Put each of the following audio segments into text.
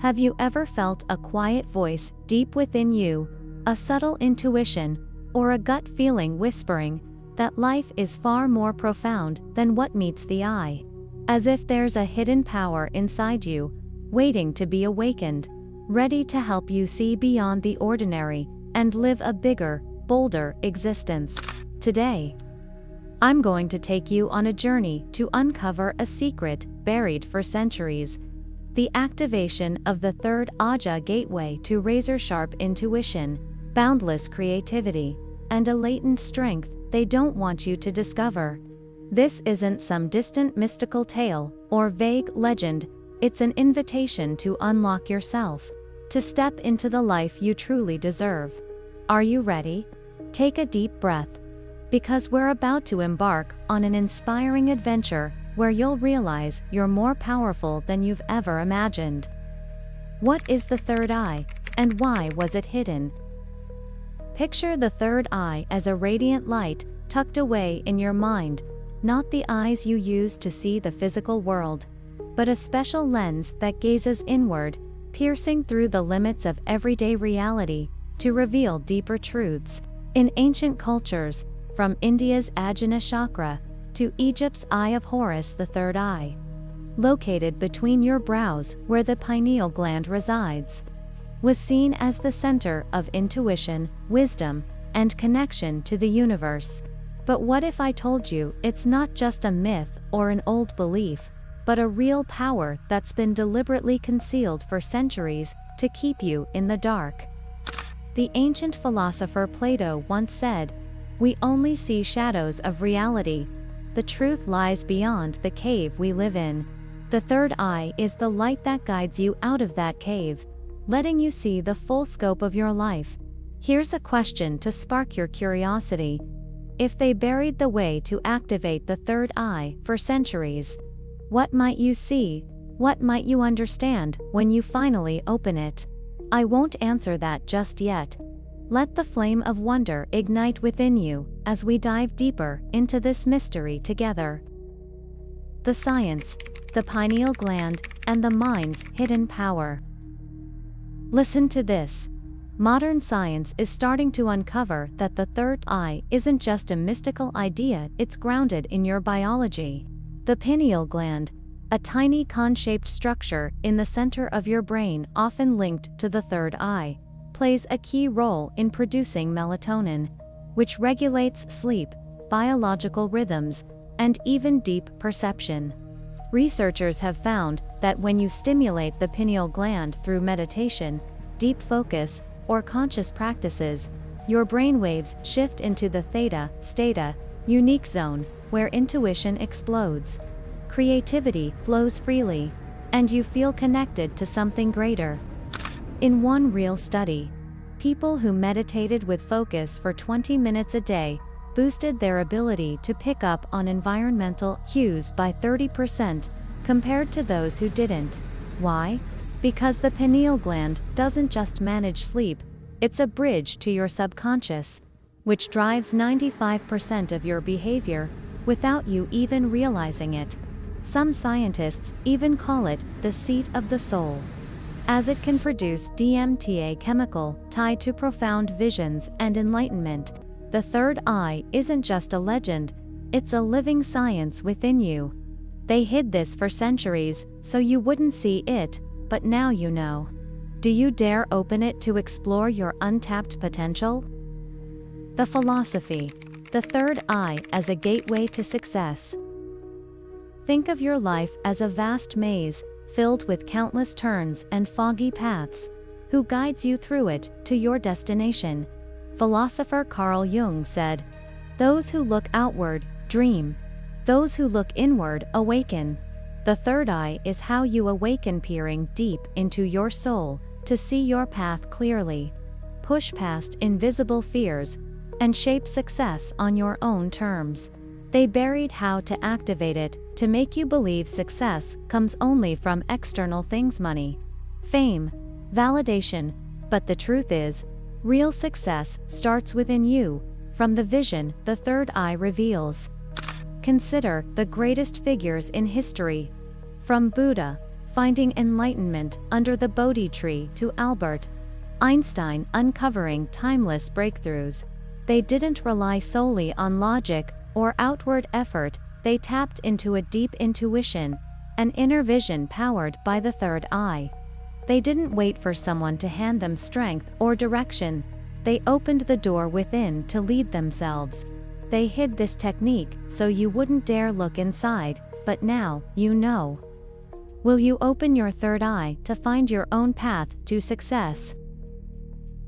Have you ever felt a quiet voice deep within you, a subtle intuition, or a gut feeling whispering that life is far more profound than what meets the eye? As if there's a hidden power inside you, waiting to be awakened, ready to help you see beyond the ordinary and live a bigger, bolder existence. Today, I'm going to take you on a journey to uncover a secret buried for centuries: the activation of the third Ajna gateway to razor-sharp intuition, boundless creativity, and a latent strength they don't want you to discover. This isn't some distant mystical tale or vague legend, it's an invitation to unlock yourself, to step into the life you truly deserve. Are you ready? Take a deep breath, because we're about to embark on an inspiring adventure where you'll realize you're more powerful than you've ever imagined. What is the third eye, and why was it hidden? Picture the third eye as a radiant light tucked away in your mind, not the eyes you use to see the physical world, but a special lens that gazes inward, piercing through the limits of everyday reality to reveal deeper truths. In ancient cultures, from India's Ajna Chakra to Egypt's Eye of Horus, the third eye, located between your brows where the pineal gland resides, was seen as the center of intuition, wisdom, and connection to the universe. But what if I told you it's not just a myth or an old belief, but a real power that's been deliberately concealed for centuries to keep you in the dark? The ancient philosopher Plato once said, "We only see shadows of reality. The truth lies beyond the cave we live in." The third eye is the light that guides you out of that cave, letting you see the full scope of your life. Here's a question to spark your curiosity. If they buried the way to activate the third eye for centuries, what might you see? What might you understand when you finally open it? I won't answer that just yet. Let the flame of wonder ignite within you as we dive deeper into this mystery together. The science, the pineal gland, and the mind's hidden power. Listen to this. Modern science is starting to uncover that the third eye isn't just a mystical idea, it's grounded in your biology. The pineal gland, a tiny cone-shaped structure in the center of your brain often linked to the third eye, plays a key role in producing melatonin, which regulates sleep, biological rhythms, and even deep perception. Researchers have found that when you stimulate the pineal gland through meditation, deep focus, or conscious practices, your brainwaves shift into the Theta, unique zone, where intuition explodes. Creativity flows freely, and you feel connected to something greater. In one real study, people who meditated with focus for 20 minutes a day boosted their ability to pick up on environmental cues by 30% compared to those who didn't. Why? Because the pineal gland doesn't just manage sleep, it's a bridge to your subconscious, which drives 95% of your behavior without you even realizing it. Some scientists even call it the seat of the soul, as it can produce DMTA chemical tied to profound visions and enlightenment. The third eye isn't just a legend, it's a living science within you. They hid this for centuries so you wouldn't see it, but now you know. Do you dare open it to explore your untapped potential? The philosophy, the third eye as a gateway to success. Think of your life as a vast maze, filled with countless turns and foggy paths. Who guides you through it to your destination? Philosopher Carl Jung said, "Those who look outward, dream. Those who look inward, awaken." The third eye is how you awaken, peering deep into your soul to see your path clearly, push past invisible fears, and shape success on your own terms. They buried how to activate it to make you believe success comes only from external things: money, fame, validation. But the truth is, real success starts within you, from the vision the third eye reveals. Consider the greatest figures in history. From Buddha, finding enlightenment under the Bodhi tree, to Albert Einstein uncovering timeless breakthroughs. They didn't rely solely on logic or outward effort, they tapped into a deep intuition, an inner vision powered by the third eye. They didn't wait for someone to hand them strength or direction, they opened the door within to lead themselves. They hid this technique so you wouldn't dare look inside, but now you know. Will you open your third eye to find your own path to success?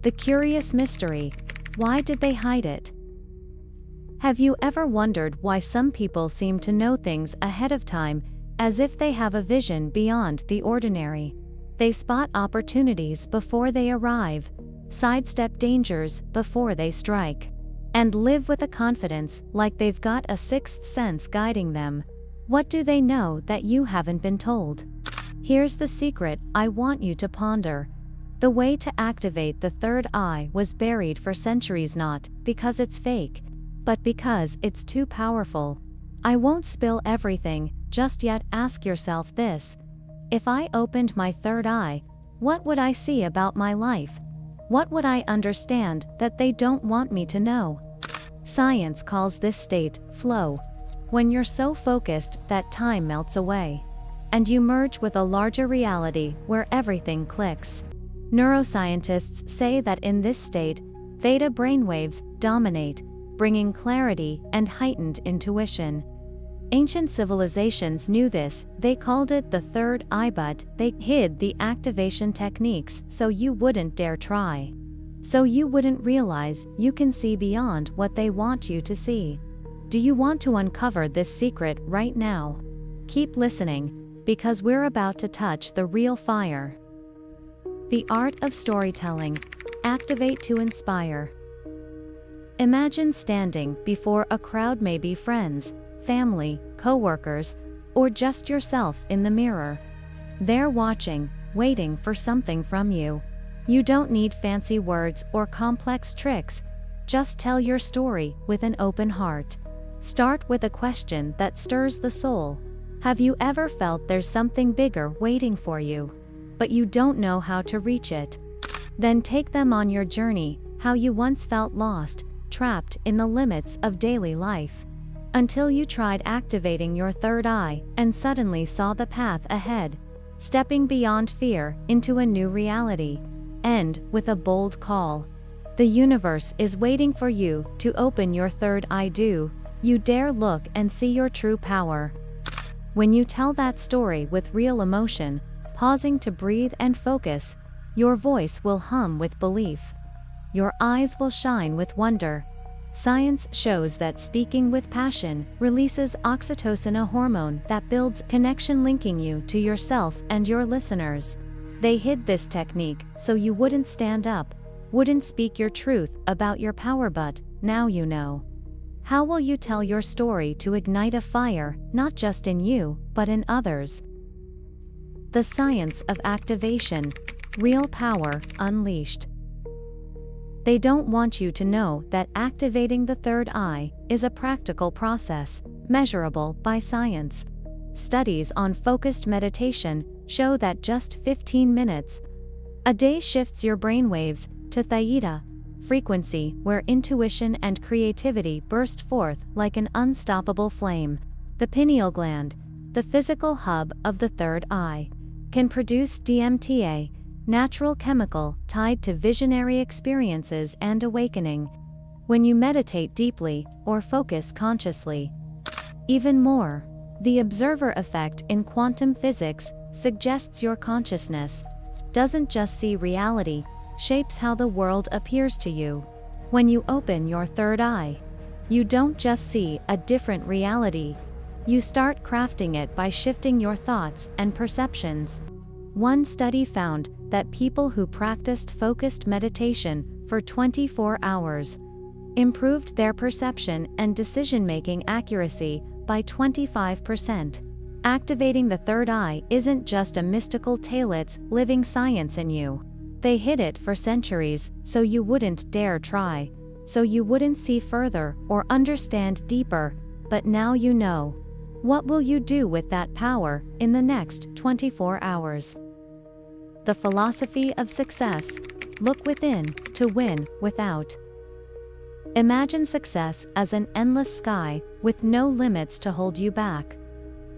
The curious mystery. Why did they hide it? Have you ever wondered why some people seem to know things ahead of time, as if they have a vision beyond the ordinary? They spot opportunities before they arrive, sidestep dangers before they strike, and live with a confidence like they've got a sixth sense guiding them. What do they know that you haven't been told? Here's the secret I want you to ponder. The way to activate the third eye was buried for centuries, not because it's fake, but because it's too powerful. I won't spill everything just yet. Ask yourself this: if I opened my third eye, what would I see about my life? What would I understand that they don't want me to know? Science calls this state flow. When you're so focused that time melts away, and you merge with a larger reality where everything clicks. Neuroscientists say that in this state, theta brainwaves dominate, bringing clarity and heightened intuition. Ancient civilizations knew this, they called it the third eye, but they hid the activation techniques so you wouldn't dare try. So you wouldn't realize you can see beyond what they want you to see. Do you want to uncover this secret right now? Keep listening, because we're about to touch the real fire. The art of storytelling. Activate to inspire. Imagine standing before a crowd, maybe friends, family, co-workers, or just yourself in the mirror. They're watching, waiting for something from you. You don't need fancy words or complex tricks. Just tell your story with an open heart. Start with a question that stirs the soul. Have you ever felt there's something bigger waiting for you, but you don't know how to reach it? Then take them on your journey, how you once felt lost, trapped in the limits of daily life, until you tried activating your third eye and suddenly saw the path ahead, stepping beyond fear into a new reality. End with a bold call. The universe is waiting for you to open your third eye. Do you dare look and see your true power? When you tell that story with real emotion, pausing to breathe and focus, your voice will hum with belief. Your eyes will shine with wonder. Science shows that speaking with passion releases oxytocin, a hormone that builds connection, linking you to yourself and your listeners. They hid this technique so you wouldn't stand up, wouldn't speak your truth about your power, but now you know. How will you tell your story to ignite a fire, not just in you, but in others? The science of activation. Real power unleashed. They don't want you to know that activating the third eye is a practical process, measurable by science. Studies on focused meditation show that just 15 minutes a day shifts your brainwaves to Theta frequency, where intuition and creativity burst forth like an unstoppable flame. The pineal gland, the physical hub of the third eye, can produce DMTA, natural chemical tied to visionary experiences and awakening, when you meditate deeply or focus consciously. Even more, the observer effect in quantum physics suggests your consciousness doesn't just see reality, shapes how the world appears to you. When you open your third eye, you don't just see a different reality, you start crafting it by shifting your thoughts and perceptions. One study found that people who practiced focused meditation for 24 hours improved their perception and decision-making accuracy by 25%. Activating the third eye isn't just a mystical tale, it's living science in you. They hid it for centuries so you wouldn't dare try, so you wouldn't see further or understand deeper, but now you know. What will you do with that power in the next 24 hours? The philosophy of success: look within to win without. Imagine success as an endless sky with no limits to hold you back.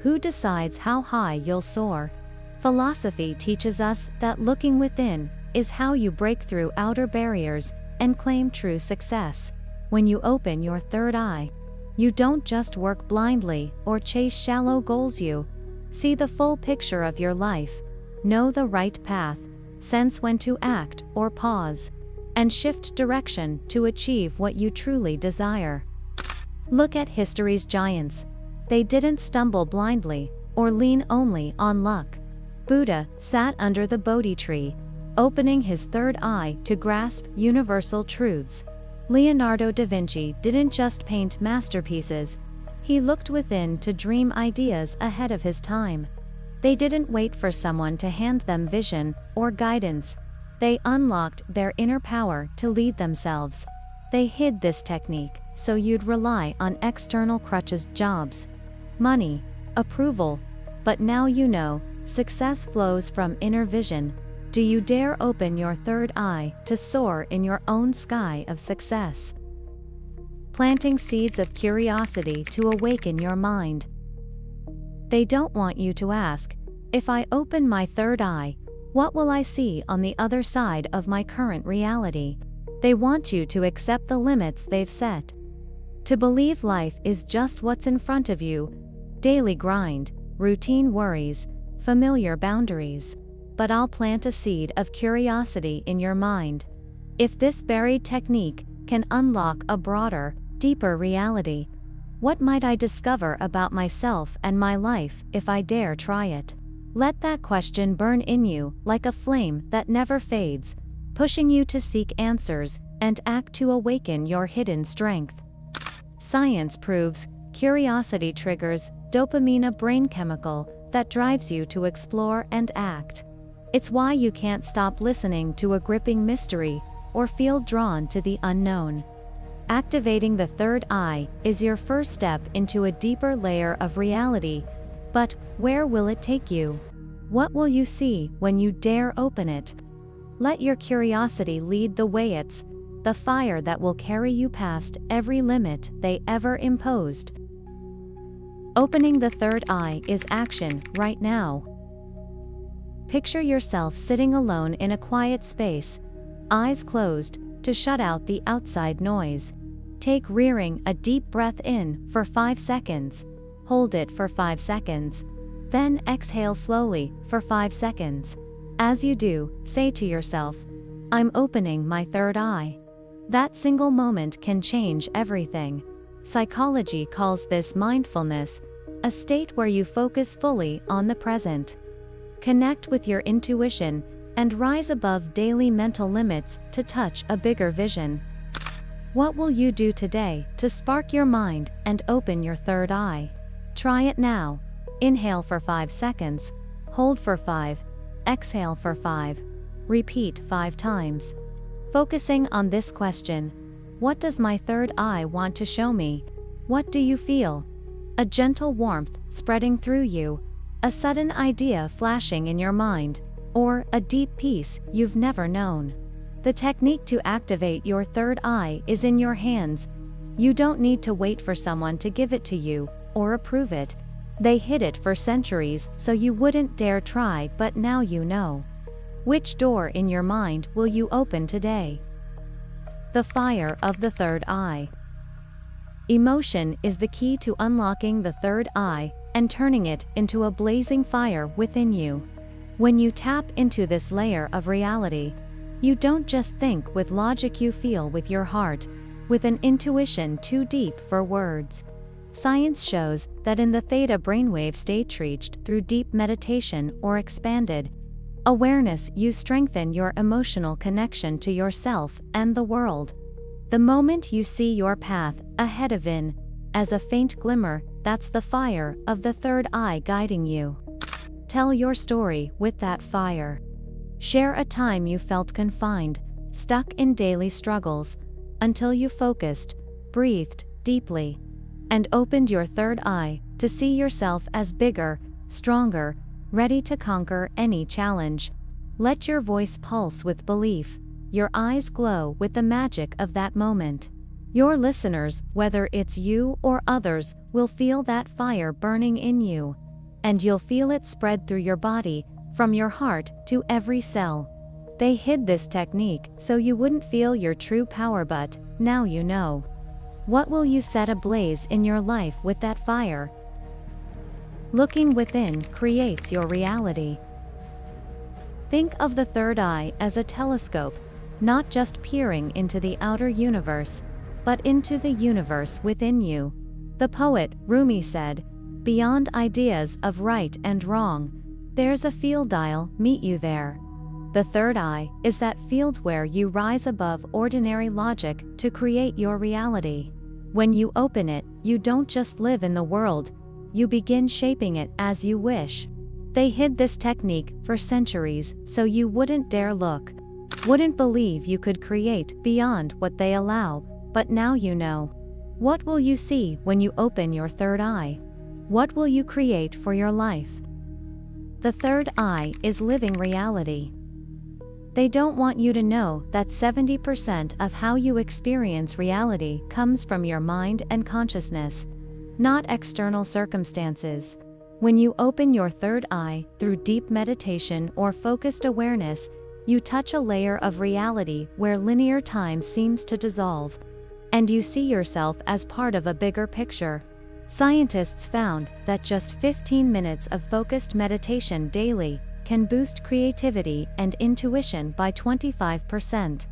Who decides how high you'll soar? Philosophy teaches us that looking within is how you break through outer barriers and claim true success. When you open your third eye, you don't just work blindly or chase shallow goals. You see the full picture of your life, know the right path, sense when to act or pause, and shift direction to achieve what you truly desire. Look at history's giants. They didn't stumble blindly or lean only on luck. Buddha sat under the Bodhi tree, opening his third eye to grasp universal truths. Leonardo da Vinci didn't just paint masterpieces, he looked within to dream ideas ahead of his time. They didn't wait for someone to hand them vision or guidance. They unlocked their inner power to lead themselves. They hid this technique so you'd rely on external crutches, jobs, money, approval. But now you know, success flows from inner vision. Do you dare open your third eye to soar in your own sky of success? Planting seeds of curiosity to awaken your mind. They don't want you to ask, if I open my third eye, what will I see on the other side of my current reality? They want you to accept the limits they've set. To believe life is just what's in front of you: daily grind, routine worries, familiar boundaries. But I'll plant a seed of curiosity in your mind. If this buried technique can unlock a broader, deeper reality, what might I discover about myself and my life if I dare try it? Let that question burn in you like a flame that never fades, pushing you to seek answers and act to awaken your hidden strength. Science proves curiosity triggers dopamine, a brain chemical that drives you to explore and act. It's why you can't stop listening to a gripping mystery or feel drawn to the unknown. Activating the third eye is your first step into a deeper layer of reality. But where will it take you? What will you see when you dare open it? Let your curiosity lead the way. It's the fire that will carry you past every limit they ever imposed. Opening the third eye is action right now. Picture yourself sitting alone in a quiet space, eyes closed, to shut out the outside noise. Take a deep breath in for 5 seconds. Hold it for 5 seconds. Then exhale slowly for 5 seconds. As you do, say to yourself, I'm opening my third eye. That single moment can change everything. Psychology calls this mindfulness, a state where you focus fully on the present. Connect with your intuition and rise above daily mental limits to touch a bigger vision. What will you do today to spark your mind and open your third eye? Try it now. Inhale for 5 seconds. Hold for 5. Exhale for 5. Repeat 5 times. Focusing on this question: what does my third eye want to show me? What do you feel? A gentle warmth spreading through you, a sudden idea flashing in your mind, or a deep peace you've never known. The technique to activate your third eye is in your hands. You don't need to wait for someone to give it to you or approve it. They hid it for centuries so you wouldn't dare try, but now you know. Which door in your mind will you open today? The fire of the third eye. Emotion is the key to unlocking the third eye and turning it into a blazing fire within you. When you tap into this layer of reality, you don't just think with logic, you feel with your heart, with an intuition too deep for words. Science shows that in the Theta brainwave state reached through deep meditation or expanded awareness, you strengthen your emotional connection to yourself and the world. The moment you see your path ahead of as a faint glimmer, that's the fire of the third eye guiding you. Tell your story with that fire. Share a time you felt confined, stuck in daily struggles, until you focused, breathed deeply, and opened your third eye to see yourself as bigger, stronger, ready to conquer any challenge. Let your voice pulse with belief, your eyes glow with the magic of that moment. Your listeners, whether it's you or others, will feel that fire burning in you. And you'll feel it spread through your body, from your heart to every cell. They hid this technique so you wouldn't feel your true power, but now you know. What will you set ablaze in your life with that fire? Looking within creates your reality. Think of the third eye as a telescope, not just peering into the outer universe, but into the universe within you. The poet Rumi said, "Beyond ideas of right and wrong, there's a field I'll meet you there." The third eye is that field where you rise above ordinary logic to create your reality. When you open it, you don't just live in the world, you begin shaping it as you wish. They hid this technique for centuries so you wouldn't dare look, wouldn't believe you could create beyond what they allow, but now you know. What will you see when you open your third eye? What will you create for your life? The third eye is living reality. They don't want you to know that 70% of how you experience reality comes from your mind and consciousness, not external circumstances. When you open your third eye through deep meditation or focused awareness, you touch a layer of reality where linear time seems to dissolve, and you see yourself as part of a bigger picture. Scientists found that just 15 minutes of focused meditation daily can boost creativity and intuition by 25%.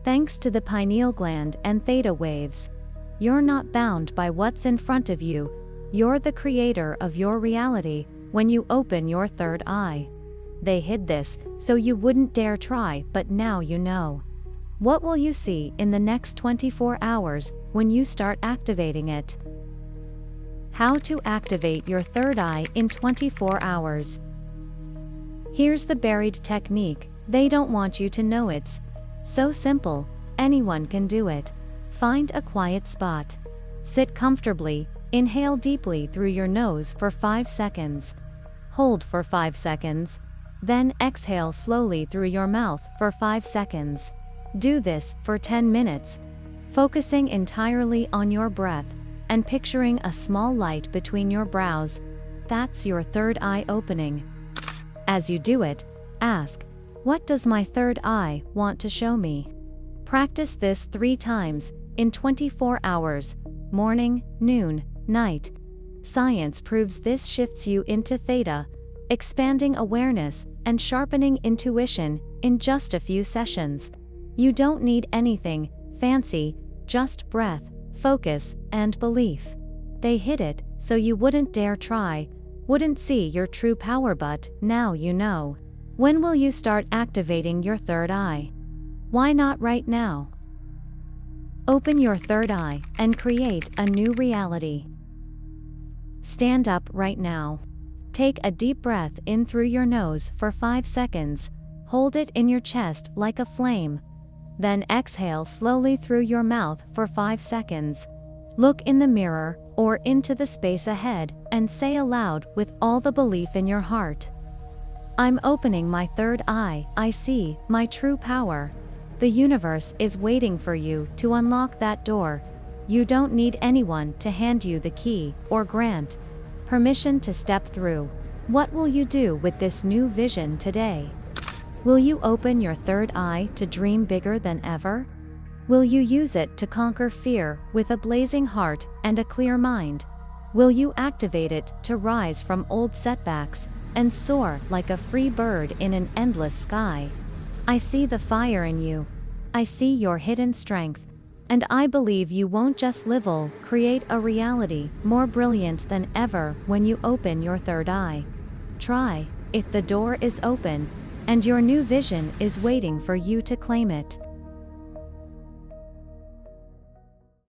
Thanks to the pineal gland and theta waves, you're not bound by what's in front of you. You're the creator of your reality when you open your third eye. They hid this so you wouldn't dare try, but now you know. What will you see in the next 24 hours when you start activating it? How to activate your third eye in 24 hours. Here's the buried technique. They don't want you to know it's so simple. Anyone can do it. Find a quiet spot. Sit comfortably. Inhale deeply through your nose for 5 seconds. Hold for 5 seconds. Then exhale slowly through your mouth for 5 seconds. Do this for 10 minutes, focusing entirely on your breath and picturing a small light between your brows. That's your third eye opening. As you do it, ask, "What does my third eye want to show me?" Practice this 3 times in 24 hours, morning, noon, night. Science proves this shifts you into theta, expanding awareness and sharpening intuition in just a few sessions. You don't need anything fancy, just breath, focus, and belief. They hid it so you wouldn't dare try, wouldn't see your true power, but now you know. When will you start activating your third eye? Why not right now? Open your third eye and create a new reality. Stand up right now. Take a deep breath in through your nose for 5 seconds. Hold it in your chest like a flame. Then exhale slowly through your mouth for 5 seconds. Look in the mirror or into the space ahead and say aloud with all the belief in your heart, "I'm opening my third eye. I see my true power." The universe is waiting for you to unlock that door. You don't need anyone to hand you the key or grant permission to step through. What will you do with this new vision today? Will you open your third eye to dream bigger than ever? Will you use it to conquer fear with a blazing heart and a clear mind? Will you activate it to rise from old setbacks and soar like a free bird in an endless sky? I see the fire in you. I see your hidden strength. And I believe you won't just create a reality more brilliant than ever when you open your third eye. Try it. The door is open, and your new vision is waiting for you to claim it.